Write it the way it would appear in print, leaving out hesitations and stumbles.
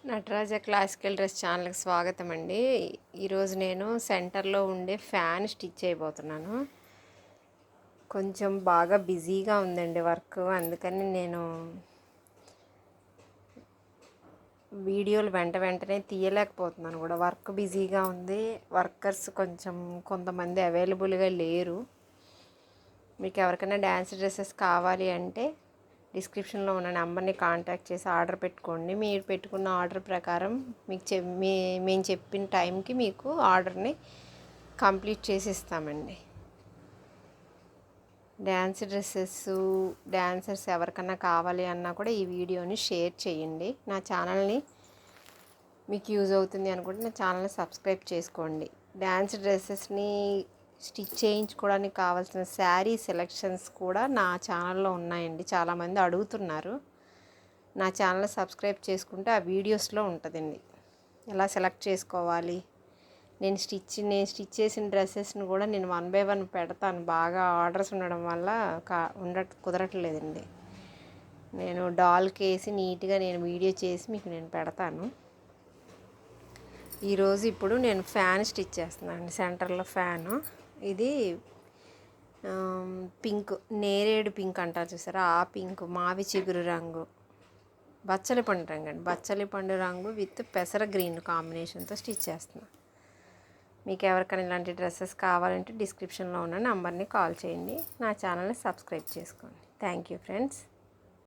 Nataraja classical dress ఛానల్కి స్వాగతం అండి. ఈరోజు నేను సెంటర్లో ఉండే ఫ్యాన్ స్టిచ్ చేయబోతున్నాను. కొంచెం బాగా బిజీగా ఉందండి వర్క్, అందుకని నేను వీడియోలు వెంటనే తీయలేకపోతున్నాను కూడా. వర్క్ బిజీగా ఉంది, వర్కర్స్ కొంతమంది అవైలబుల్గా లేరు. మీకు ఎవరికైనా డ్యాన్స్ డ్రెస్సెస్ కావాలి అంటే డిస్క్రిప్షన్లో ఉన్న నెంబర్ని కాంటాక్ట్ చేసి ఆర్డర్ పెట్టుకోండి. మీరు పెట్టుకున్న ఆర్డర్ ప్రకారం మీకు మేము చెప్పిన టైంకి మీకు ఆర్డర్ని కంప్లీట్ చేసి ఇస్తామండి. డ్యాన్స్ డ్రెస్సెస్ డ్యాన్సర్స్ ఎవరికన్నా కావాలి అన్నా కూడా ఈ వీడియోని షేర్ చేయండి. నా ఛానల్ని మీకు యూజ్ అవుతుంది అనుకుంటే నా ఛానల్ని సబ్స్క్రైబ్ చేసుకోండి. డ్యాన్స్ డ్రెస్సెస్ని స్టిచ్ చేయించుకోవడానికి కావాల్సిన శారీ సెలెక్షన్స్ కూడా నా ఛానల్లో ఉన్నాయండి. చాలామంది అడుగుతున్నారు. నా ఛానల్ సబ్స్క్రైబ్ చేసుకుంటే ఆ వీడియోస్లో ఉంటుందండి ఎలా సెలెక్ట్ చేసుకోవాలి. నేను స్టిచ్ చేసిన డ్రెస్సెస్ని కూడా నేను 1 by 1 పెడతాను. బాగా ఆర్డర్స్ ఉండడం వల్ల కుదరట్లేదండి. నేను డాల్కి వేసి నీట్గా నేను వీడియో చేసి మీకు నేను పెడతాను. ఇప్పుడు నేను ఫ్యాన్ స్టిచ్ చేస్తున్నాను. సెంటర్లో ఫ్యాను ఇది పింక్, నేరేడు పింక్ అంటారు చూసారా, ఆ పింక్, మావి చిగురు రంగు, బచ్చలి పండు రంగు విత్ పెసర గ్రీన్ కాంబినేషన్తో స్టిచ్ చేస్తున్నాను. మీకు ఎవరికైనా ఇలాంటి డ్రెస్సెస్ కావాలంటే డిస్క్రిప్షన్లో ఉన్న నంబర్ని కాల్ చేయండి. నా ఛానల్ని సబ్స్క్రైబ్ చేసుకోండి. Thank you friends.